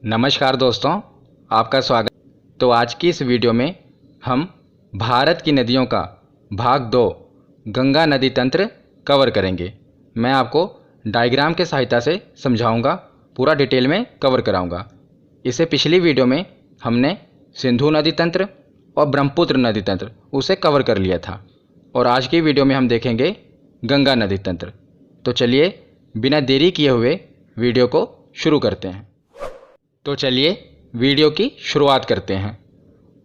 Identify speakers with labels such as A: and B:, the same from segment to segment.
A: नमस्कार दोस्तों, आपका स्वागत। तो आज की इस वीडियो में हम भारत की नदियों का भाग 2 गंगा नदी तंत्र कवर करेंगे। मैं आपको डायग्राम के सहायता से समझाऊंगा, पूरा डिटेल में कवर कराऊंगा। इससे पिछली वीडियो में हमने सिंधु नदी तंत्र और ब्रह्मपुत्र नदी तंत्र उसे कवर कर लिया था, और आज की वीडियो में हम देखेंगे गंगा नदी तंत्र। तो चलिए बिना देरी किए हुए वीडियो को शुरू करते हैं। तो चलिए वीडियो की शुरुआत करते हैं।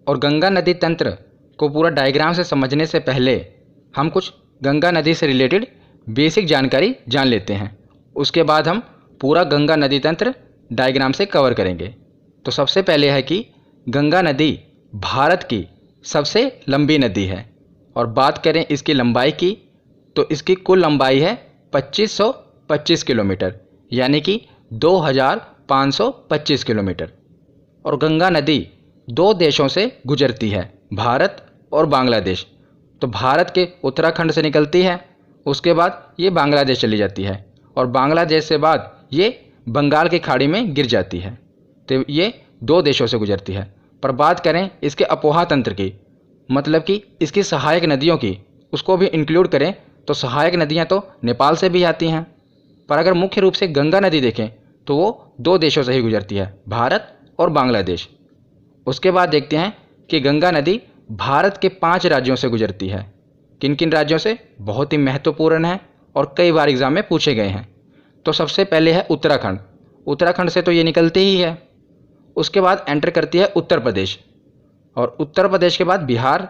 A: और गंगा नदी तंत्र को पूरा डायग्राम से समझने से पहले हम कुछ गंगा नदी से रिलेटेड बेसिक जानकारी जान लेते हैं। उसके बाद हम पूरा गंगा नदी तंत्र डायग्राम से कवर करेंगे। तो सबसे पहले है कि गंगा नदी भारत की सबसे लंबी नदी है, और बात करें इसकी लंबाई की तो इसकी कुल लंबाई है 2525 किलोमीटर, यानी कि 2525 किलोमीटर। और गंगा नदी दो देशों से गुजरती है, भारत और बांग्लादेश। तो भारत के उत्तराखंड से निकलती है, उसके बाद ये बांग्लादेश चली जाती है, और बांग्लादेश से बाद ये बंगाल की खाड़ी में गिर जाती है। तो ये दो देशों से गुजरती है। पर बात करें इसके अपोहा तंत्र की, मतलब कि इसकी सहायक नदियों की, उसको भी इंक्लूड करें तो सहायक नदियाँ तो नेपाल से भी आती हैं। पर अगर मुख्य रूप से गंगा नदी देखें तो वो दो देशों से ही गुजरती है, भारत और बांग्लादेश। उसके बाद देखते हैं कि गंगा नदी भारत के 5 राज्यों से गुजरती है। किन किन राज्यों से? बहुत ही महत्वपूर्ण है और कई बार एग्जाम में पूछे गए हैं। तो सबसे पहले है उत्तराखंड। उत्तराखंड से तो ये निकलती ही है। उसके बाद एंटर करती है उत्तर प्रदेश, और उत्तर प्रदेश के बाद बिहार।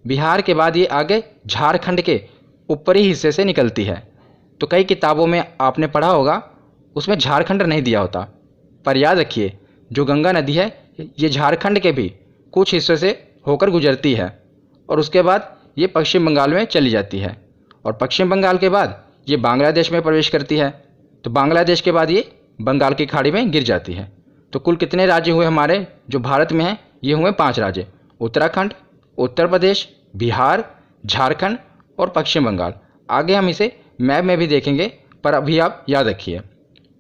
A: बिहार के बाद ये आगे झारखंड के ऊपरी हिस्से से निकलती है। तो कई किताबों में आपने पढ़ा होगा, उसमें झारखंड नहीं दिया होता। पर याद रखिए, जो गंगा नदी है ये झारखंड के भी कुछ हिस्सों से होकर गुजरती है, और उसके बाद ये पश्चिम बंगाल में चली जाती है, और पश्चिम बंगाल के बाद ये बांग्लादेश में प्रवेश करती है। तो बांग्लादेश के बाद ये बंगाल की खाड़ी में गिर जाती है। तो कुल कितने राज्य हुए हमारे जो भारत में हैं? ये हुए 5 राज्य: उत्तराखंड, उत्तर प्रदेश, बिहार, झारखंड और पश्चिम बंगाल। आगे हम इसे मैप में भी देखेंगे, पर अभी आप याद रखिए।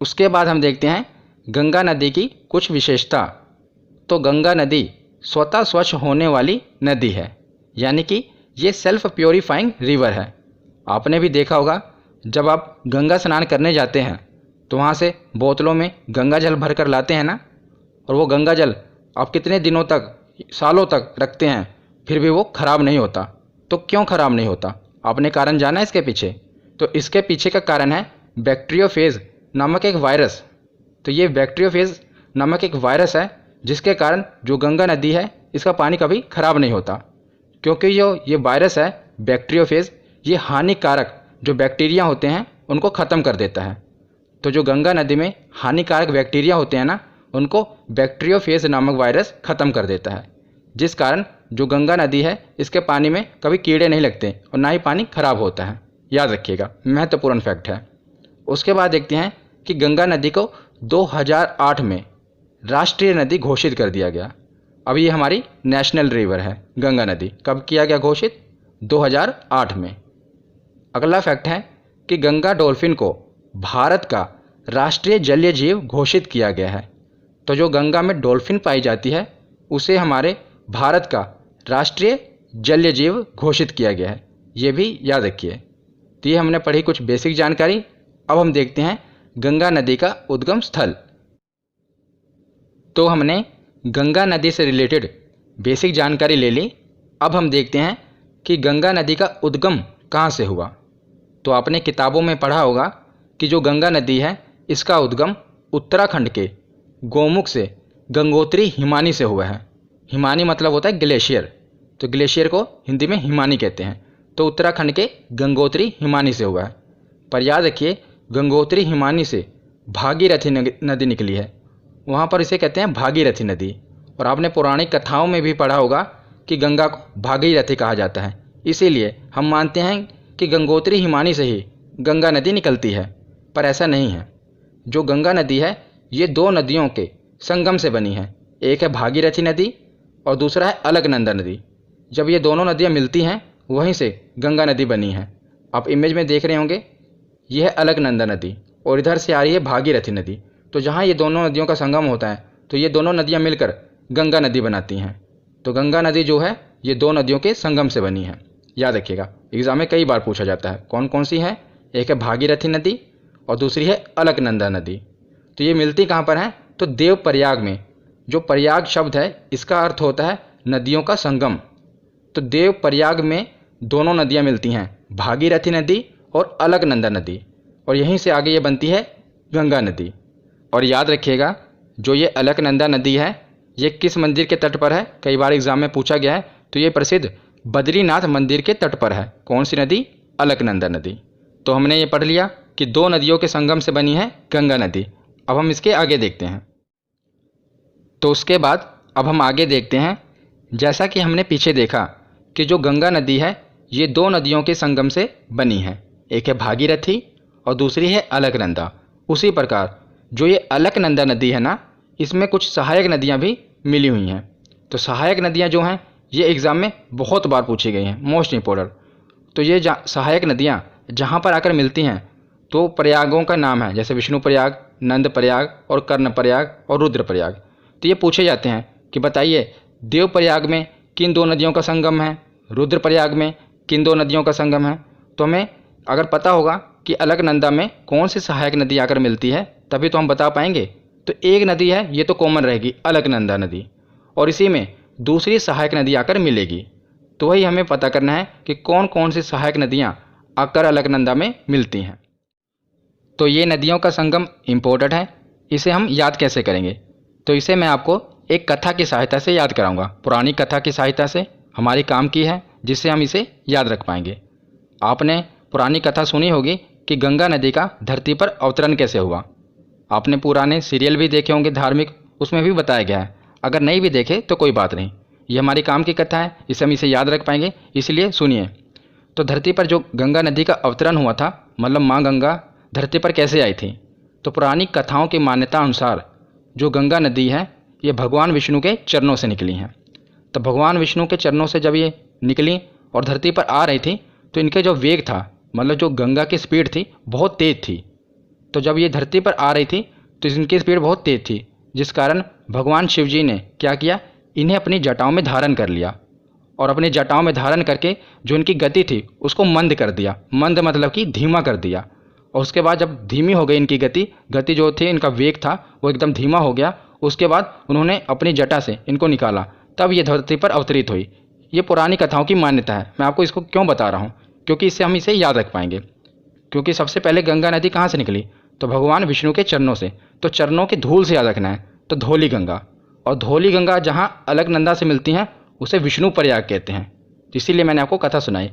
A: उसके बाद हम देखते हैं गंगा नदी की कुछ विशेषता। तो गंगा नदी स्वतः स्वच्छ होने वाली नदी है, यानी कि ये सेल्फ प्योरीफाइंग रिवर है। आपने भी देखा होगा, जब आप गंगा स्नान करने जाते हैं तो वहाँ से बोतलों में गंगा जल भर कर लाते हैं ना, और वो गंगा जल आप कितने दिनों तक, सालों तक रखते हैं, फिर भी वो ख़राब नहीं होता। तो क्यों ख़राब नहीं होता? आपने कारण जाना इसके पीछे? तो इसके पीछे का कारण है बैक्टीरियोफेज नामक एक वायरस। तो ये बैक्टीरियोफेज नामक एक वायरस है, जिसके कारण जो गंगा नदी है इसका पानी कभी ख़राब नहीं होता, क्योंकि ये वायरस है बैक्टीरियोफेज, ये हानिकारक जो बैक्टीरिया होते हैं उनको ख़त्म कर देता है। तो जो गंगा नदी में हानिकारक बैक्टीरिया होते हैं ना, उनको बैक्टीरियोफेज नामक वायरस ख़त्म कर देता है, जिस कारण जो गंगा नदी है इसके पानी में कभी कीड़े नहीं लगते और ना ही पानी खराब होता है। याद रखिएगा, महत्वपूर्ण फैक्ट है। उसके बाद देखते हैं कि गंगा नदी को 2008 में राष्ट्रीय नदी घोषित कर दिया गया। अब ये हमारी नेशनल रिवर है गंगा नदी। कब किया गया घोषित? 2008 में। अगला फैक्ट है कि गंगा डॉल्फिन को भारत का राष्ट्रीय जलीय जीव घोषित किया गया है। तो जो गंगा में डॉल्फिन पाई जाती है उसे हमारे भारत का राष्ट्रीय जलीय जीव घोषित किया गया है, ये भी याद रखिए। तो ये हमने पढ़ी कुछ बेसिक जानकारी। अब हम देखते हैं गंगा नदी का उद्गम स्थल। तो हमने गंगा नदी से रिलेटेड बेसिक जानकारी ले ली। अब हम देखते हैं कि गंगा नदी का उद्गम कहाँ से हुआ। तो आपने किताबों में पढ़ा होगा कि जो गंगा नदी है इसका उद्गम उत्तराखंड के गोमुख से गंगोत्री हिमानी से हुआ है। हिमानी मतलब होता है ग्लेशियर, तो ग्लेशियर को हिंदी में हिमानी कहते हैं। तो उत्तराखंड के गंगोत्री हिमानी से हुआ है। पर याद रखिए, गंगोत्री हिमानी से भागीरथी नदी निकली है, वहाँ पर इसे कहते हैं भागीरथी नदी। और आपने पौराणिक कथाओं में भी पढ़ा होगा कि गंगा को भागीरथी कहा जाता है। इसीलिए हम मानते हैं कि गंगोत्री हिमानी से ही गंगा नदी निकलती है, पर ऐसा नहीं है। जो गंगा नदी है ये 2 नदियों के संगम से बनी है। एक है भागीरथी नदी और दूसरा है अलकनंदा नदी। जब ये दोनों नदियाँ मिलती हैं वहीं से गंगा नदी बनी है। आप इमेज में देख रहे होंगे, यह है अलकनंदा नदी और इधर से आ रही है भागीरथी नदी। तो जहाँ ये दोनों नदियों का संगम होता है तो ये दोनों नदियाँ मिलकर गंगा नदी बनाती हैं। तो गंगा नदी जो है ये दो नदियों के संगम से बनी है। याद रखिएगा, एग्जाम में कई बार पूछा जाता है। कौन कौन सी है? एक है भागीरथी नदी और दूसरी है अलकनंदा नदी। तो ये मिलती कहाँ पर है? तो देवप्रयाग में। जो प्रयाग शब्द है इसका अर्थ होता है नदियों का संगम। तो देवप्रयाग में दोनों नदियाँ मिलती हैं, भागीरथी नदी और अलकनंदा नदी, और यहीं से आगे ये बनती है गंगा नदी। और याद रखिएगा, जो ये अलकनंदा नदी है ये किस मंदिर के तट पर है? कई बार एग्जाम में पूछा गया है। तो ये प्रसिद्ध बद्रीनाथ मंदिर के तट पर है। कौन सी नदी? अलकनंदा नदी। तो हमने ये पढ़ लिया कि दो नदियों के संगम से बनी है गंगा नदी। अब हम इसके आगे देखते हैं। तो उसके बाद अब हम आगे देखते हैं, जैसा कि हमने पीछे देखा कि जो गंगा नदी है ये दो नदियों के संगम से बनी है, एक है भागीरथी और दूसरी है अलकनंदा। उसी प्रकार जो ये अलकनंदा नदी है ना, इसमें कुछ सहायक नदियाँ भी मिली हुई हैं। तो सहायक नदियाँ जो हैं ये एग्ज़ाम में बहुत बार पूछी गई हैं, मोस्ट इम्पोर्टेंट। तो ये सहायक नदियाँ जहाँ पर आकर मिलती हैं तो प्रयागों का नाम है, जैसे विष्णु प्रयाग, नंद प्रयाग और कर्ण प्रयाग और रुद्र प्रयाग। तो ये पूछे जाते हैं कि बताइए देव प्रयाग में किन दो नदियों का संगम है, रुद्र प्रयाग में किन दो नदियों का संगम है। तो हमें अगर पता होगा कि अलकनंदा में कौन सी सहायक नदी आकर मिलती है तभी तो हम बता पाएंगे। तो एक नदी है ये तो कॉमन रहेगी, अलकनंदा नदी, और इसी में दूसरी सहायक नदी आकर मिलेगी। तो वही हमें पता करना है कि कौन कौन सी सहायक नदियाँ आकर अलकनंदा में मिलती हैं। तो ये नदियों का संगम इम्पोर्टेंट है, इसे हम याद कैसे करेंगे? तो इसे मैं आपको एक कथा की सहायता से याद कराऊंगा। पुरानी कथा की सहायता से हमारी काम की है, जिससे हम इसे याद रख पाएंगे। आपने पुरानी कथा सुनी होगी कि गंगा नदी का धरती पर अवतरण कैसे हुआ। आपने पुराने सीरियल भी देखे होंगे धार्मिक, उसमें भी बताया गया है। अगर नहीं भी देखे तो कोई बात नहीं, ये हमारी काम की कथा है, इससे हम इसे याद रख पाएंगे, इसलिए सुनिए। तो धरती पर जो गंगा नदी का अवतरण हुआ था, मतलब माँ गंगा धरती पर कैसे आई थी। तो पुरानी कथाओं की मान्यता अनुसार जो गंगा नदी है ये भगवान विष्णु के चरणों से निकली हैं। तो भगवान विष्णु के चरणों से जब ये निकली और धरती पर आ रही थी तो इनके जो वेग था, मतलब जो गंगा की स्पीड थी, बहुत तेज़ थी। तो जब ये धरती पर आ रही थी तो इनकी स्पीड बहुत तेज़ थी, जिस कारण भगवान शिव जी ने क्या किया, इन्हें अपनी जटाओं में धारण कर लिया, और अपनी जटाओं में धारण करके जो इनकी गति थी उसको मंद कर दिया। मंद मतलब कि धीमा कर दिया। और उसके बाद जब धीमी हो गई इनकी गति जो थी, इनका वेग था वो एकदम धीमा हो गया। उसके बाद उन्होंने अपनी जटा से इनको निकाला, तब ये धरती पर अवतरित हुई। ये पुरानी कथाओं की मान्यता है। मैं आपको इसको क्यों बता रहा हूँ? क्योंकि इससे हम इसे याद रख पाएंगे। क्योंकि सबसे पहले गंगा नदी कहाँ से निकली? तो भगवान विष्णु के चरणों से। तो चरणों की धूल से याद रखना है। तो धौली गंगा, और धौली गंगा जहाँ अलकनंदा से मिलती हैं उसे विष्णु प्रयाग कहते हैं। तो इसीलिए मैंने आपको कथा सुनाई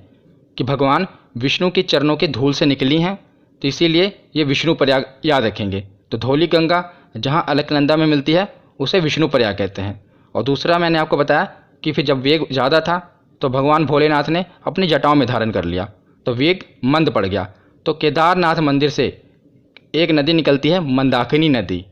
A: कि भगवान विष्णु के चरणों की धूल से निकली हैं, तो इसीलिए ये विष्णु प्रयाग याद रखेंगे। तो धौली गंगा जहाँ अलकनंदा में मिलती है उसे विष्णु प्रयाग कहते हैं। और दूसरा मैंने आपको बताया कि फिर जब वेग ज़्यादा था तो भगवान भोलेनाथ ने अपनी जटाओं में धारण कर लिया, तो वेग मंद पड़ गया। तो केदारनाथ मंदिर से एक नदी निकलती है, मंदाकिनी नदी।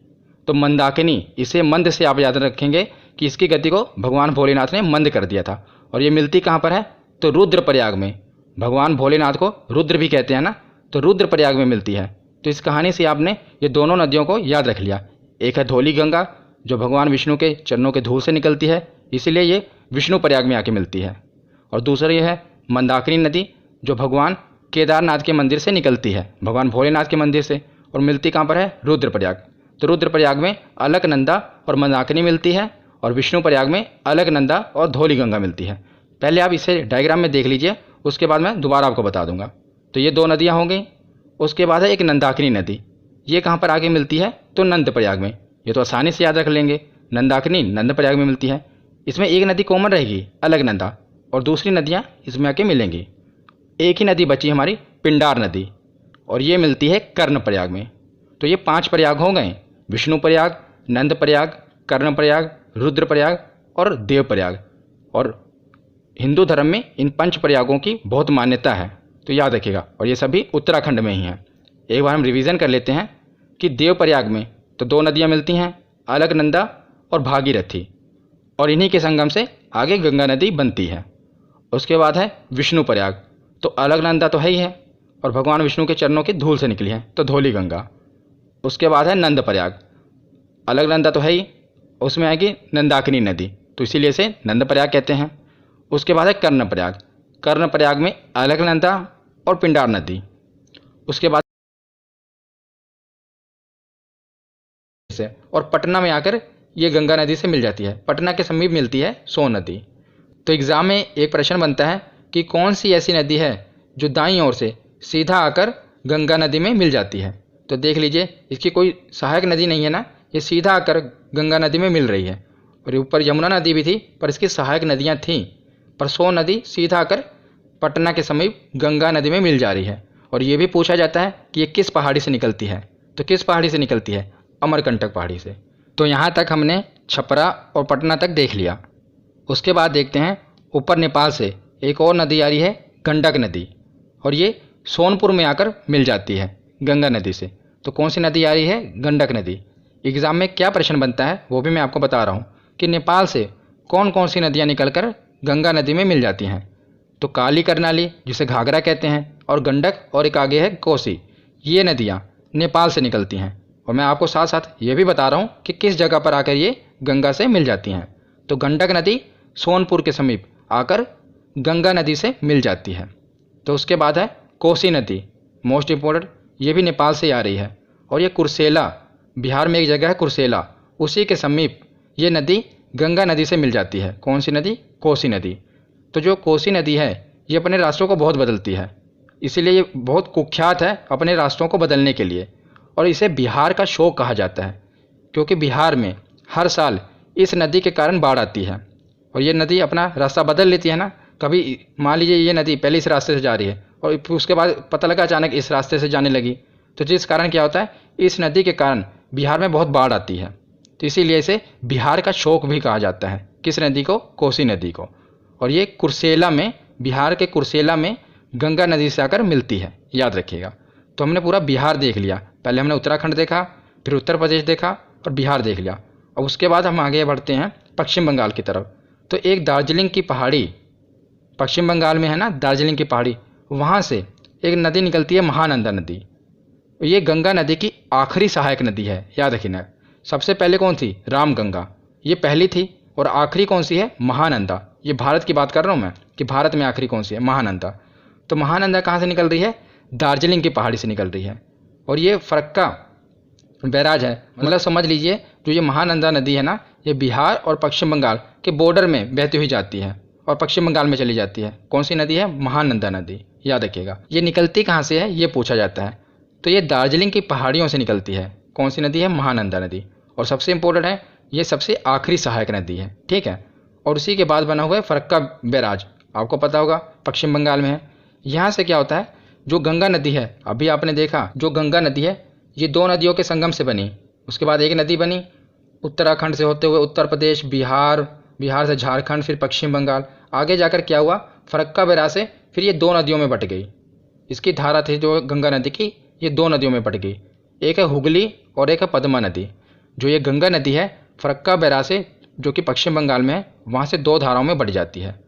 A: तो मंदाकिनी, इसे मंद से आप याद रखेंगे कि इसकी गति को भगवान भोलेनाथ ने मंद कर दिया था। और ये मिलती कहाँ पर है? तो रुद्रप्रयाग में। भगवान भोलेनाथ को रुद्र भी कहते हैं ना, तो रुद्रप्रयाग में मिलती है। तो इस कहानी से आपने ये दोनों नदियों को याद रख लिया। एक है धौली गंगा जो भगवान विष्णु के चरणों के धूल से निकलती है, इसीलिए ये विष्णु प्रयाग में आके मिलती है। और दूसरी है मंदाकिनी नदी जो भगवान केदारनाथ के मंदिर से निकलती है, भगवान भोलेनाथ के मंदिर से, और मिलती कहाँ पर है? रुद्रप्रयाग। तो रुद्रप्रयाग में अलकनंदा और मंदाकिनी मिलती है, और विष्णु प्रयाग में अलकनंदा और धौली गंगा मिलती है। पहले आप इसे डायग्राम में देख लीजिए, उसके बाद मैं दोबारा आपको बता दूंगा। तो ये दो नदियाँ हो गई। उसके बाद है एक नंदाकिनी नदी। ये कहाँ पर आगे मिलती है? तो नंद प्रयाग में। ये तो आसानी से याद रख लेंगे, नंदाकिनी नंद प्रयाग में मिलती है। इसमें एक नदी कॉमन रहेगी, अलकनंदा, और दूसरी नदियाँ इसमें आके मिलेंगी। एक ही नदी बची हमारी, पिंडार नदी, और ये मिलती है कर्ण प्रयाग में। तो ये 5 प्रयाग हो गए, विष्णु प्रयाग, नंद प्रयाग, कर्ण प्रयाग, रुद्र प्रयाग और देव प्रयाग। और हिंदू धर्म में इन 5 प्रयागों की बहुत मान्यता है, तो याद रखिएगा। और ये सभी उत्तराखंड में ही हैं। एक बार हम रिवीजन कर लेते हैं कि देव प्रयाग में तो 2 नदियाँ मिलती हैं, अलकनंदा और भागीरथी, और इन्हीं के संगम से आगे गंगा नदी बनती है। उसके बाद है विष्णु प्रयाग। तो अलकनंदा तो है ही है, और भगवान विष्णु के चरणों की धूल से निकली है, तो धौली गंगा। उसके बाद है नंद प्रयाग। अलकनंदा तो है ही, उसमें आएगी नंदाकिनी नदी, तो इसीलिए इसे नंदप्रयाग कहते हैं। उसके बाद है कर्णप्रयाग। कर्णप्रयाग में अलकनंदा और पिंडार नदी। उसके बाद से और पटना में आकर ये गंगा नदी से मिल जाती है। पटना के समीप मिलती है सोन नदी। तो एग्ज़ाम में एक प्रश्न बनता है कि कौन सी ऐसी नदी है जो दाईं ओर से सीधा आकर गंगा नदी में मिल जाती है। तो देख लीजिए, इसकी कोई सहायक नदी नहीं है ना, ये सीधा आकर गंगा नदी में मिल रही है। और ऊपर यमुना नदी भी थी, पर इसकी सहायक नदियाँ थीं, पर सोन नदी सीधा आकर पटना के समीप गंगा नदी में मिल जा रही है। और ये भी पूछा जाता है कि ये किस पहाड़ी से निकलती है। तो किस पहाड़ी से निकलती है? अमरकंटक पहाड़ी से। तो यहाँ तक हमने छपरा और पटना तक देख लिया। उसके बाद देखते हैं ऊपर नेपाल से एक और नदी आ रही है, गंडक नदी, और ये सोनपुर में आकर मिल जाती है गंगा नदी से। तो कौन सी नदी आ रही है? गंडक नदी। एग्ज़ाम में क्या प्रश्न बनता है वो भी मैं आपको बता रहा हूँ कि नेपाल से कौन कौन सी नदियाँ निकलकर गंगा नदी में मिल जाती हैं। तो काली करनाली, जिसे घाघरा कहते हैं, और गंडक, और एक आगे है कोसी। ये नदियाँ नेपाल से निकलती हैं। और मैं आपको साथ साथ ये भी बता रहा हूँ कि किस जगह पर आकर ये गंगा से मिल जाती हैं। तो गंडक नदी सोनपुर के समीप आकर गंगा नदी से मिल जाती है। तो उसके बाद है कोसी नदी, मोस्ट इम्पोर्टेंट, ये भी नेपाल से आ रही है। और ये कुर्सेला, बिहार में एक जगह है कुर्सेला, उसी के समीप ये नदी गंगा नदी से मिल जाती है। कौन सी नदी? कोसी नदी। तो जो कोसी नदी है ये अपने रास्तों को बहुत बदलती है, इसीलिए ये बहुत कुख्यात है अपने रास्तों को बदलने के लिए। और इसे बिहार का शोक कहा जाता है, क्योंकि बिहार में हर साल इस नदी के कारण बाढ़ आती है। और ये नदी अपना रास्ता बदल लेती है ना, कभी मान लीजिए ये नदी पहले इस रास्ते से जा रही है और फिर उसके बाद पता लगा अचानक इस रास्ते से जाने लगी, तो जिस कारण क्या होता है, इस नदी के कारण बिहार में बहुत बाढ़ आती है। तो इसीलिए इसे बिहार का शोक भी कहा जाता है। किस नदी को? कोसी नदी को। और ये कुर्सेला में, बिहार के कुर्सेला में गंगा नदी से आकर मिलती है, याद रखिएगा। तो हमने पूरा बिहार देख लिया। पहले हमने उत्तराखंड देखा, फिर उत्तर प्रदेश देखा और बिहार देख लिया। और उसके बाद हम आगे बढ़ते हैं पश्चिम बंगाल की तरफ। तो एक दार्जिलिंग की पहाड़ी, पश्चिम बंगाल में है ना दार्जिलिंग की पहाड़ी, वहाँ से एक नदी निकलती है, महानंदा नदी। ये गंगा नदी की आखिरी सहायक नदी है, याद रखिएगा। सबसे पहले कौन थी? रामगंगा, ये पहली थी। और आखिरी कौन सी है? महानंदा। ये भारत की बात कर रहा हूँ मैं कि भारत में आखिरी कौन सी है? महानंदा। तो महानंदा कहाँ से निकल रही है? दार्जिलिंग की पहाड़ी से निकल रही है। और ये फरक्का बैराज है, मतलब समझ लीजिए जो ये महानंदा नदी है ना, ये बिहार और पश्चिम बंगाल के बॉर्डर में बहती हुई जाती है और पश्चिम बंगाल में चली जाती है। कौन सी नदी है? महानंदा नदी, याद रखिएगा। ये निकलती कहाँ से है ये पूछा जाता है। तो ये दार्जिलिंग की पहाड़ियों से निकलती है। कौन सी नदी है? महानंदा नदी। और सबसे इंपॉर्टेंट है, ये सबसे आखिरी सहायक नदी है, ठीक है। और उसी के बाद बना हुआ है फरक्का बैराज, आपको पता होगा पश्चिम बंगाल में है। यहाँ से क्या होता है, जो गंगा नदी है, अभी आपने देखा जो गंगा नदी है ये दो नदियों के संगम से बनी, उसके बाद एक नदी बनी उत्तराखंड से होते हुए उत्तर प्रदेश, बिहार, बिहार से झारखंड, फिर पश्चिम बंगाल, आगे जाकर क्या हुआ, फरक्का बैराज से फिर ये दो नदियों में बट गई। इसकी धारा थी जो गंगा नदी की, ये दो नदियों में बट गई। एक है हुगली और एक है पद्मा नदी। जो ये गंगा नदी है फरक्का बैराज से, जो कि पश्चिम बंगाल में है, वहाँ से दो धाराओं में बढ़ जाती है।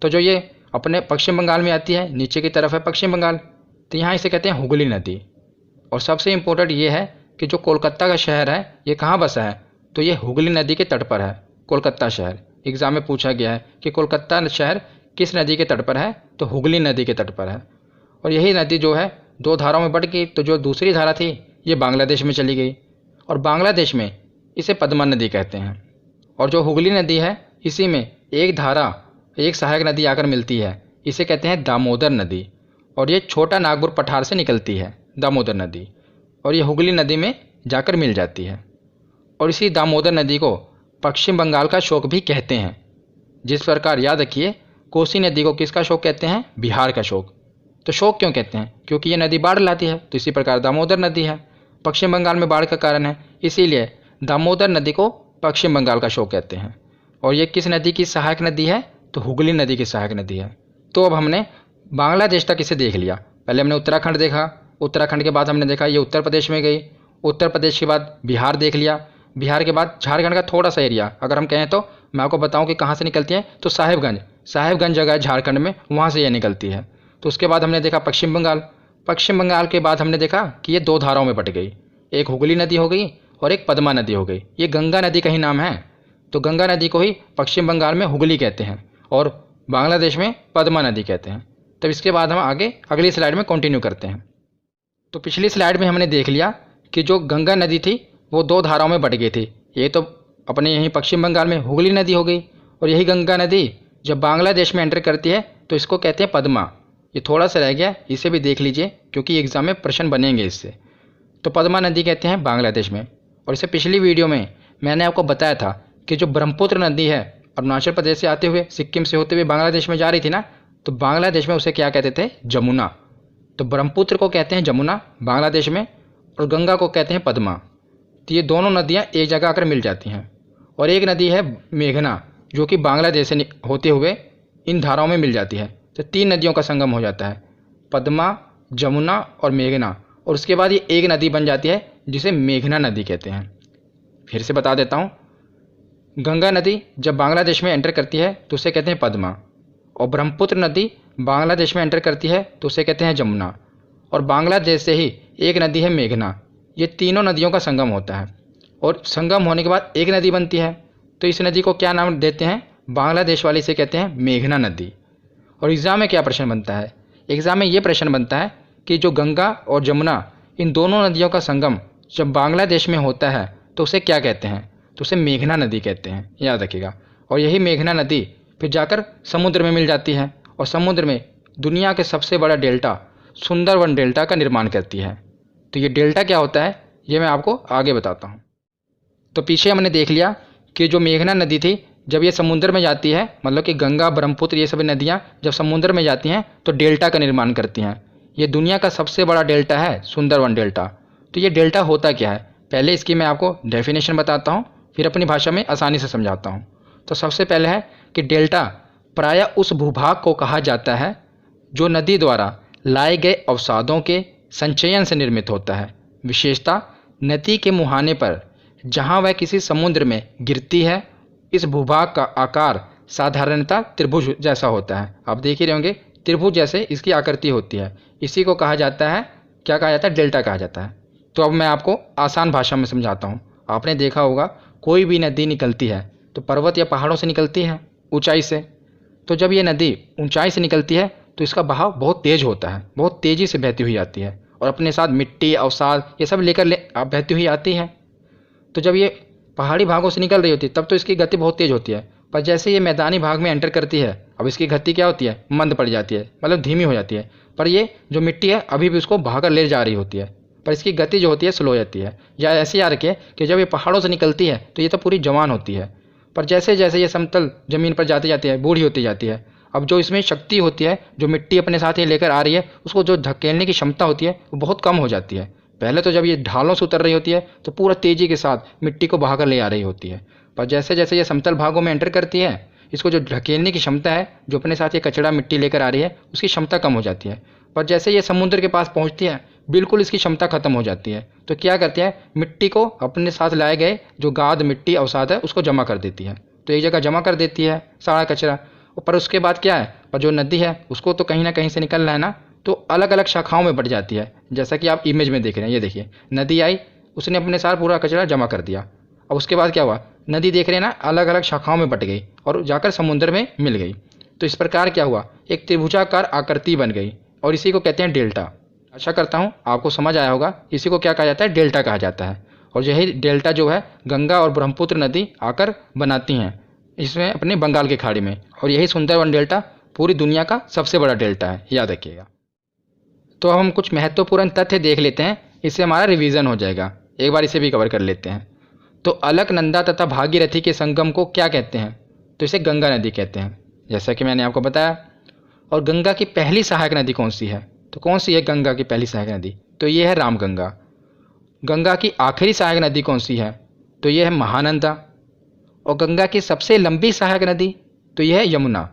A: तो जो ये अपने पश्चिम बंगाल में आती है, नीचे की तरफ है पश्चिम बंगाल, तो यहाँ इसे कहते हैं हुगली नदी। और सबसे इम्पोर्टेंट ये है कि जो कोलकाता का शहर है ये कहाँ बसा है, तो ये हुगली नदी के तट पर है कोलकाता शहर। एग्जाम में पूछा गया है कि कोलकाता शहर किस नदी के तट पर है, तो हुगली नदी के तट पर है। और यही नदी जो है दो धाराओं में बढ़ गई, तो जो दूसरी धारा थी ये बांग्लादेश में चली गई, और बांग्लादेश में इसे पद्मा नदी कहते हैं। और जो हुगली नदी है इसी में एक धारा, एक सहायक नदी आकर मिलती है, इसे कहते हैं दामोदर नदी। और ये छोटा नागपुर पठार से निकलती है दामोदर नदी, और ये हुगली नदी में जाकर मिल जाती है। और इसी दामोदर नदी को पश्चिम बंगाल का शोक भी कहते हैं। जिस प्रकार याद रखिए, कोसी नदी को किसका शोक कहते हैं? बिहार का शोक। तो शोक क्यों कहते हैं? क्योंकि ये नदी बाढ़ लाती है। तो इसी प्रकार दामोदर नदी है, पश्चिम बंगाल में बाढ़ का कारण है, इसीलिए दामोदर नदी को पश्चिम बंगाल का शोक कहते हैं। और ये किस नदी की सहायक नदी है? तो हुगली नदी की सहायक नदी है। तो अब हमने बांग्लादेश तक इसे देख लिया। पहले हमने उत्तराखंड देखा, उत्तराखंड के बाद हमने देखा ये उत्तर प्रदेश में गई, उत्तर प्रदेश के बाद बिहार देख लिया, बिहार के बाद झारखंड का थोड़ा सा एरिया अगर हम कहें तो मैं आपको बताऊं कि कहाँ से निकलती है, तो साहेबगंज जगह है झारखंड में, वहाँ से ये निकलती है। तो उसके बाद हमने देखा पश्चिम बंगाल, पश्चिम बंगाल के बाद हमने देखा कि ये दो धाराओं में बट गई, एक हुगली नदी हो गई और एक पद्मा नदी हो गई। ये गंगा नदी का ही नाम है, तो गंगा नदी को ही पश्चिम बंगाल में हुगली कहते हैं और बांग्लादेश में पद्मा नदी कहते हैं। तब इसके बाद हम आगे अगली स्लाइड में कंटिन्यू करते हैं। तो पिछली स्लाइड में हमने देख लिया कि जो गंगा नदी थी वो दो धाराओं में बट गई थी। ये तो अपने यहीं पश्चिम बंगाल में हुगली नदी हो गई, और यही गंगा नदी जब बांग्लादेश में एंटर करती है तो इसको कहते हैं पद्मा। ये थोड़ा सा रह गया, इसे भी देख लीजिए क्योंकि एग्जाम में प्रश्न बनेंगे इससे। तो पद्मा नदी कहते हैं बांग्लादेश में। और इससे पिछली वीडियो में मैंने आपको बताया था कि जो ब्रह्मपुत्र नदी है अरुणाचल प्रदेश से आते हुए सिक्किम से होते हुए बांग्लादेश में जा रही थी ना, तो बांग्लादेश में उसे क्या कहते थे? जमुना। तो ब्रह्मपुत्र को कहते हैं जमुना बांग्लादेश में, और गंगा को कहते हैं पद्मा। तो ये दोनों नदियाँ एक जगह आकर मिल जाती हैं। और एक नदी है मेघना, जो कि बांग्लादेश से होते हुए इन धाराओं में मिल जाती है। तो तीन नदियों का संगम हो जाता है, पद्मा, जमुना और मेघना। और उसके बाद ये एक नदी बन जाती है जिसे मेघना नदी कहते हैं। फिर से बता देता हूँ, गंगा नदी जब बांग्लादेश में एंटर करती है तो उसे कहते हैं पद्मा, और ब्रह्मपुत्र नदी बांग्लादेश में एंटर करती है तो उसे कहते हैं जमुना, और बांग्लादेश से ही एक नदी है मेघना। ये तीनों नदियों का संगम होता है, और संगम होने के बाद एक नदी बनती है। तो इस नदी को क्या नाम देते हैं? बांग्लादेश वाली से कहते हैं मेघना नदी। और एग्ज़ाम में क्या प्रश्न बनता है? एग्ज़ाम में ये प्रश्न बनता है कि जो गंगा और जमुना इन दोनों नदियों का संगम जब बांग्लादेश में होता है तो उसे क्या कहते हैं? तो उसे मेघना नदी कहते हैं, याद रखिएगा। और यही मेघना नदी फिर जाकर समुद्र में मिल जाती है, और समुद्र में दुनिया के सबसे बड़ा डेल्टा सुंदरवन डेल्टा का निर्माण करती है। तो ये डेल्टा क्या होता है ये मैं आपको आगे बताता हूँ। तो पीछे हमने देख लिया कि जो मेघना नदी थी जब ये समुद्र में जाती है, मतलब कि गंगा, ब्रह्मपुत्र ये सभी नदियाँ जब समुद्र में जाती हैं तो डेल्टा का निर्माण करती हैं। ये दुनिया का सबसे बड़ा डेल्टा है सुंदरवन डेल्टा। तो ये डेल्टा होता क्या है? पहले इसकी मैं आपको डेफिनेशन बताता हूँ, फिर अपनी भाषा में आसानी से समझाता हूँ। तो सबसे पहले है कि डेल्टा प्रायः उस भूभाग को कहा जाता है जो नदी द्वारा लाए गए अवसादों के संचयन से निर्मित होता है। विशेषता नदी के मुहाने पर जहाँ वह किसी समुद्र में गिरती है, इस भूभाग का आकार साधारणतः त्रिभुज जैसा होता है। आप देख ही रहे होंगे त्रिभुज जैसे इसकी आकृति होती है। इसी को कहा जाता है, क्या कहा जाता है? डेल्टा कहा जाता है। तो अब मैं आपको आसान भाषा में समझाता हूँ। आपने देखा होगा कोई भी नदी निकलती है तो पर्वत या पहाड़ों से निकलती है, ऊंचाई से। तो जब ये नदी ऊंचाई से निकलती है तो इसका बहाव बहुत तेज होता है, बहुत तेज़ी से बहती हुई आती है, और अपने साथ मिट्टी, अवसाद ये सब लेकर बहती हुई आती है। तो जब ये पहाड़ी भागों से निकल रही होती है तब तो इसकी गति बहुत तेज़ होती है, पर जैसे ये मैदानी भाग में एंटर करती है अब इसकी गति क्या होती है? मंद पड़ जाती है, मतलब धीमी हो जाती है। पर ये जो मिट्टी है अभी भी उसको बहाकर ले जा रही होती है, पर इसकी गति जो होती है स्लो हो जाती है। या ऐसे याद रखिए कि जब ये पहाड़ों से निकलती है तो ये तो पूरी जवान होती है, पर जैसे जैसे ये समतल ज़मीन पर जाती जाती है बूढ़ी होती जाती है। अब जो इसमें शक्ति होती है, जो मिट्टी अपने साथ ये लेकर आ रही है, उसको जो धकेलने की क्षमता होती है वो बहुत कम हो जाती है। पहले तो जब ये ढालों से उतर रही होती है तो पूरा तेज़ी के साथ मिट्टी को बहाकर ले आ रही होती है, पर जैसे जैसे ये समतल भागों में एंटर करती है इसको जो ढकेलने की क्षमता है, जो अपने साथ ये कचरा मिट्टी लेकर आ रही है, उसकी क्षमता कम हो जाती है। पर जैसे ये समुद्र के पास पहुंचती है बिल्कुल इसकी क्षमता खत्म हो जाती है। तो क्या करती है? मिट्टी को अपने साथ लाए गए जो गाद, मिट्टी, अवसाद है उसको जमा कर देती है। तो एक जगह जमा कर देती है सारा कचरा। पर उसके बाद क्या है? पर जो नदी है उसको तो कहीं ना कहीं से निकलना है ना, तो अलग अलग शाखाओं में बट जाती है। जैसा कि आप इमेज में देख रहे हैं, ये देखिए नदी आई, उसने अपने साथ पूरा कचरा जमा कर दिया। अब उसके बाद क्या हुआ? नदी देख रहे हैं ना, अलग अलग शाखाओं में बट गई और जाकर समुद्र में मिल गई। तो इस प्रकार क्या हुआ? एक त्रिभुजाकार आकृति बन गई, और इसी को कहते हैं डेल्टा। आशा करता हूँ आपको समझ आया होगा। इसी को क्या कहा जाता है? डेल्टा कहा जाता है। और यही डेल्टा जो है गंगा और ब्रह्मपुत्र नदी आकर बनाती हैं इसमें अपने बंगाल की खाड़ी में, और यही सुंदरवन डेल्टा पूरी दुनिया का सबसे बड़ा डेल्टा है, याद रखिएगा। तो अब हम कुछ महत्वपूर्ण तथ्य देख लेते हैं, इससे हमारा रिवीजन हो जाएगा। एक बार इसे भी कवर कर लेते हैं। तो अलकनंदा तथा भागीरथी के संगम को क्या कहते हैं? तो इसे गंगा नदी कहते हैं, जैसा कि मैंने आपको बताया। और गंगा की पहली सहायक नदी कौन सी है? तो कौन सी है गंगा की पहली सहायक नदी? तो ये है रामगंगा। गंगा की आखिरी सहायक नदी कौन सी है? तो ये है महानंदा। और गंगा की सबसे लंबी सहायक नदी तो यह है यमुना।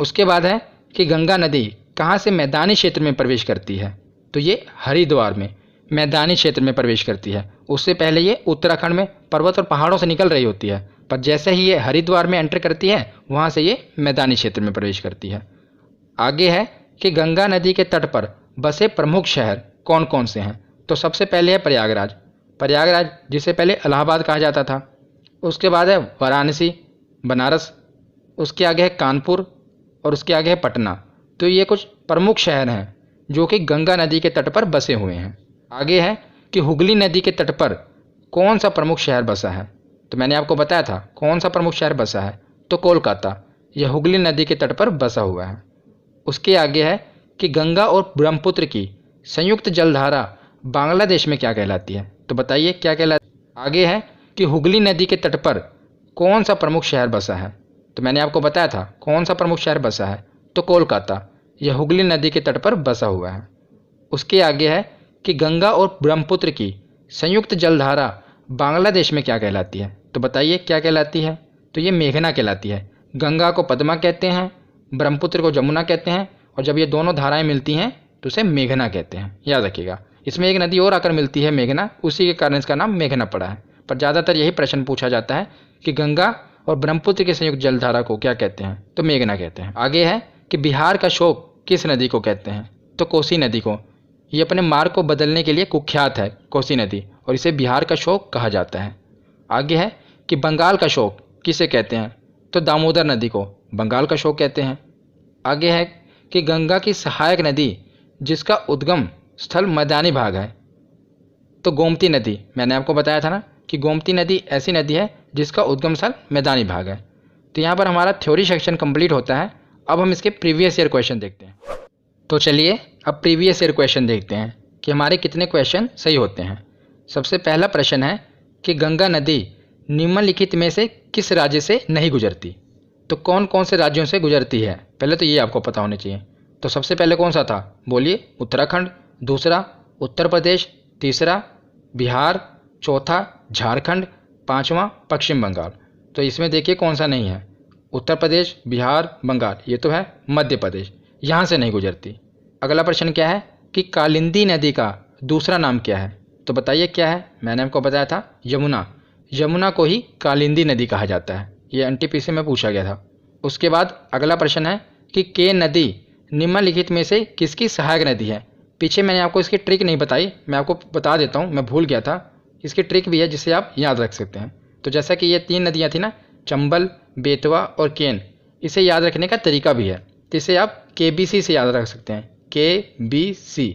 A: उसके बाद है कि गंगा नदी कहाँ से मैदानी क्षेत्र में प्रवेश करती है? तो ये हरिद्वार में मैदानी क्षेत्र में प्रवेश करती है। उससे पहले ये उत्तराखंड में पर्वत और पहाड़ों से निकल रही होती है, पर जैसे ही ये हरिद्वार में एंटर करती है वहाँ से ये मैदानी क्षेत्र में प्रवेश करती है। आगे है कि गंगा नदी के तट पर बसे प्रमुख शहर कौन कौन से हैं? तो सबसे पहले है प्रयागराज। प्रयागराज, जिसे पहले इलाहाबाद कहा जाता था। उसके बाद है वाराणसी, बनारस, उसके आगे है कानपुर और उसके आगे है पटना। तो ये कुछ प्रमुख शहर हैं जो कि गंगा नदी के तट पर बसे हुए हैं। आगे है कि हुगली नदी के तट पर कौन सा प्रमुख शहर बसा है। तो मैंने आपको बताया था कौन सा प्रमुख शहर बसा है, तो कोलकाता, यह हुगली नदी के तट पर बसा हुआ है। उसके आगे है कि गंगा और ब्रह्मपुत्र की संयुक्त जलधारा बांग्लादेश में क्या कहलाती है। तो बताइए क्या कहलाती है। आगे है कि हुगली नदी के तट पर कौन सा प्रमुख शहर बसा है। तो मैंने आपको बताया था कौन सा प्रमुख शहर बसा है, तो कोलकाता, यह हुगली नदी के तट पर बसा हुआ है। उसके आगे है कि गंगा और ब्रह्मपुत्र की संयुक्त जलधारा बांग्लादेश में क्या कहलाती है। तो बताइए क्या कहलाती है। तो ये मेघना कहलाती है। गंगा को पद्मा कहते हैं, ब्रह्मपुत्र को जमुना कहते हैं, और जब ये दोनों धाराएं मिलती हैं तो उसे मेघना कहते हैं। याद रखिएगा। इसमें एक नदी और आकर मिलती है मेघना, उसी के कारण इसका नाम मेघना पड़ा है। पर ज़्यादातर यही प्रश्न पूछा जाता है कि गंगा और ब्रह्मपुत्र की संयुक्त जलधारा को क्या कहते हैं, तो मेघना कहते हैं। आगे है कि बिहार का शोक किस नदी को कहते हैं, तो कोसी नदी को। ये अपने मार्ग को बदलने के लिए कुख्यात है कोसी नदी, और इसे बिहार का शोक कहा जाता है। आगे है कि बंगाल का शोक किसे कहते हैं, तो दामोदर नदी को बंगाल का शोक कहते हैं। आगे है कि गंगा की सहायक नदी जिसका उद्गम स्थल मैदानी भाग है, तो गोमती नदी। मैंने आपको बताया था ना कि गोमती नदी ऐसी नदी है जिसका उद्गम स्थल मैदानी भाग है। तो यहाँ पर हमारा थ्योरी सेक्शन कंप्लीट होता है। अब हम इसके प्रीवियस ईयर क्वेश्चन देखते हैं। तो चलिए अब प्रीवियस ईयर क्वेश्चन देखते हैं कि हमारे कितने क्वेश्चन सही होते हैं। सबसे पहला प्रश्न है कि गंगा नदी निम्नलिखित में से किस राज्य से नहीं गुजरती। तो कौन कौन से राज्यों से गुजरती है, पहले तो ये आपको पता होना चाहिए। तो सबसे पहले कौन सा था, बोलिए। उत्तराखंड, दूसरा उत्तर प्रदेश, तीसरा बिहार, चौथा झारखंड, पांचवा पश्चिम बंगाल। तो इसमें देखिए कौन सा नहीं है, उत्तर प्रदेश, बिहार, बंगाल, ये तो है मध्य प्रदेश, यहाँ से नहीं गुजरती। अगला प्रश्न क्या है कि कालिंदी नदी का दूसरा नाम क्या है। तो बताइए क्या है। मैंने आपको बताया था यमुना। यमुना को ही कालिंदी नदी कहा जाता है। ये एनटीपीसी में पूछा गया था। उसके बाद अगला प्रश्न है कि केन नदी निम्नलिखित में से किसकी सहायक नदी है। पीछे मैंने आपको इसकी ट्रिक नहीं बताई, मैं आपको बता देता हूँ, मैं भूल गया था। इसकी ट्रिक भी है जिसे आप याद रख सकते हैं। तो जैसा कि ये 3 नदियाँ थी ना, चंबल, बेतवा और केन, इसे याद रखने का तरीका भी है। तो इसे आप KBC से याद रख सकते हैं, KBC।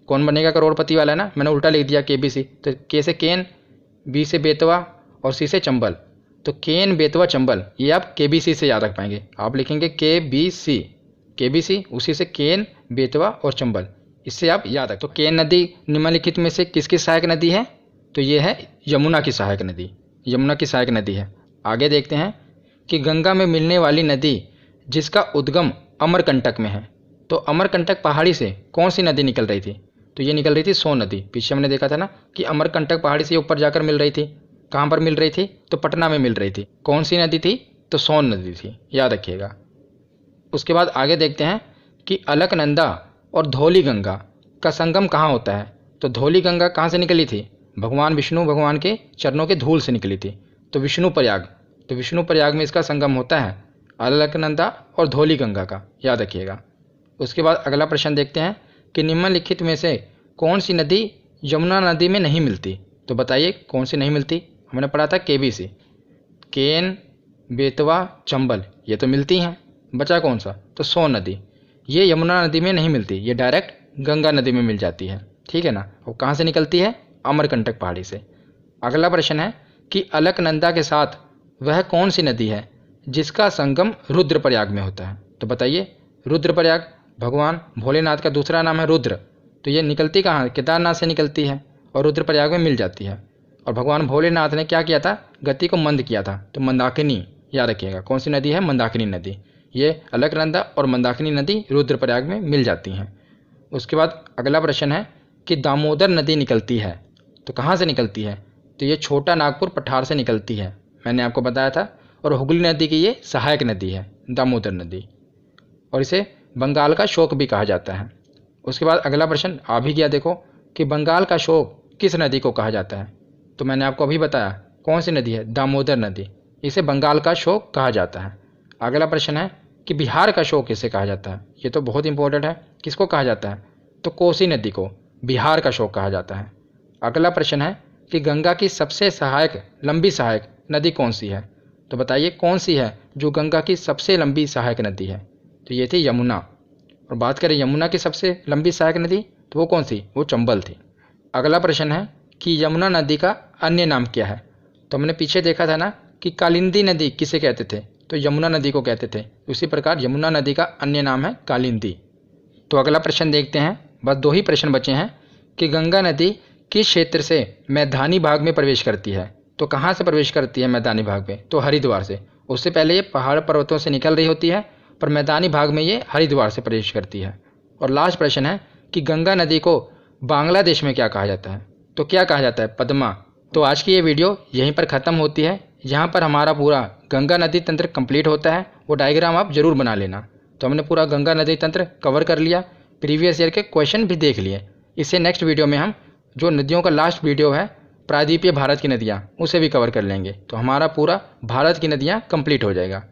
A: कौन बनेगा करोड़पति वाला है ना, मैंने उल्टा लिख दिया KBC। तो K से केन, B से बेतवा और C से चंबल। तो केन, बेतवा, चंबल, ये आप KBC से याद रख पाएंगे। आप लिखेंगे KBC, KBC, उसी से केन, बेतवा और चंबल, इससे आप याद रखें। तो केन नदी निम्नलिखित में से किसकी सहायक नदी है, तो ये है यमुना की सहायक नदी। यमुना की सहायक नदी है। आगे देखते हैं कि गंगा में मिलने वाली नदी जिसका उद्गम अमरकंटक में है। तो अमरकंटक पहाड़ी से कौन सी नदी निकल रही थी, तो ये निकल रही थी सोन नदी। पीछे हमने देखा था ना कि अमरकंटक पहाड़ी से ऊपर जाकर मिल रही थी। कहाँ पर मिल रही थी, तो पटना में मिल रही थी। कौन सी नदी थी, तो सोन नदी थी, याद रखिएगा। उसके बाद आगे देखते हैं कि अलकनंदा और धौली गंगा का संगम कहाँ होता है। तो धौली गंगा कहाँ से निकली थी, भगवान विष्णु भगवान के चरणों के धूल से निकली थी। तो विष्णु प्रयाग, तो विष्णु प्रयाग में इसका संगम होता है अलकनंदा और धौली गंगा का, याद रखिएगा। उसके बाद अगला प्रश्न देखते हैं कि निम्नलिखित में से कौन सी नदी यमुना नदी में नहीं मिलती। तो बताइए कौन सी नहीं मिलती। हमने पढ़ा था KBC, केन, बेतवा, चंबल, ये तो मिलती हैं। बचा कौन सा, तो सोन नदी। ये यमुना नदी में नहीं मिलती, ये डायरेक्ट गंगा नदी में मिल जाती है, ठीक है ना। और कहाँ से निकलती है, अमरकंटक पहाड़ी से। अगला प्रश्न है कि अलकनंदा के साथ वह कौन सी नदी है जिसका संगम रुद्रप्रयाग में होता है। तो बताइए, रुद्रप्रयाग भगवान भोलेनाथ का दूसरा नाम है रुद्र। तो ये निकलती कहाँ है, केदारनाथ से निकलती है और रुद्रप्रयाग में मिल जाती है। और भगवान भोलेनाथ ने क्या किया था, गति को मंद किया था। तो मंदाकिनी, याद रखिएगा कौन सी नदी है, मंदाकिनी नदी। ये अलकनंदा और मंदाकिनी नदी रुद्रप्रयाग में मिल जाती हैं। उसके बाद अगला प्रश्न है कि दामोदर नदी निकलती है, तो कहाँ से निकलती है। तो ये छोटा नागपुर पठार से निकलती है, मैंने आपको बताया था। और हुगली नदी की ये सहायक नदी है, दामोदर नदी, और इसे बंगाल का शोक भी कहा जाता है। उसके बाद अगला प्रश्न आ भी गया, देखो कि बंगाल का शोक किस नदी को कहा जाता है। तो मैंने आपको अभी बताया कौन सी नदी है, दामोदर नदी, इसे बंगाल का शोक कहा जाता है। अगला प्रश्न है कि बिहार का शोक किसे कहा जाता है। ये तो बहुत इंपॉर्टेंट है, किसको कहा जाता है, तो कोसी नदी को बिहार का शोक कहा जाता है। अगला प्रश्न है कि गंगा की सबसे लंबी सहायक नदी कौन सी है। तो बताइए कौन सी है जो गंगा की सबसे लंबी सहायक नदी है। तो ये थी यमुना। और बात करें यमुना की सबसे लंबी सहायक नदी, तो वो कौन सी, वो चंबल थी। अगला प्रश्न है कि यमुना नदी का अन्य नाम क्या है। तो हमने पीछे देखा था ना कि कालिंदी नदी किसे कहते थे, तो यमुना नदी को कहते थे। उसी प्रकार यमुना नदी का अन्य नाम है कालिंदी। तो अगला प्रश्न देखते हैं, बस 2 ही प्रश्न बचे हैं कि गंगा नदी किस क्षेत्र से मैदानी भाग में प्रवेश करती है। तो कहाँ से प्रवेश करती है मैदानी भाग में, तो हरिद्वार से। उससे पहले ये पहाड़ पर्वतों से निकल रही होती है, पर मैदानी भाग में ये हरिद्वार से प्रवेश करती है। और लास्ट प्रश्न है कि गंगा नदी को बांग्लादेश में क्या कहा जाता है। तो क्या कहा जाता है, पद्मा। तो आज की ये वीडियो यहीं पर ख़त्म होती है। यहाँ पर हमारा पूरा गंगा नदी तंत्र कंप्लीट होता है। वो डायग्राम आप ज़रूर बना लेना। तो हमने पूरा गंगा नदी तंत्र कवर कर लिया, प्रीवियस ईयर के क्वेश्चन भी देख लिए। इससे नेक्स्ट वीडियो में हम जो नदियों का लास्ट वीडियो है प्रायद्वीपीय भारत की नदियाँ, उसे भी कवर कर लेंगे। तो हमारा पूरा भारत की नदियाँ कंप्लीट हो जाएगा।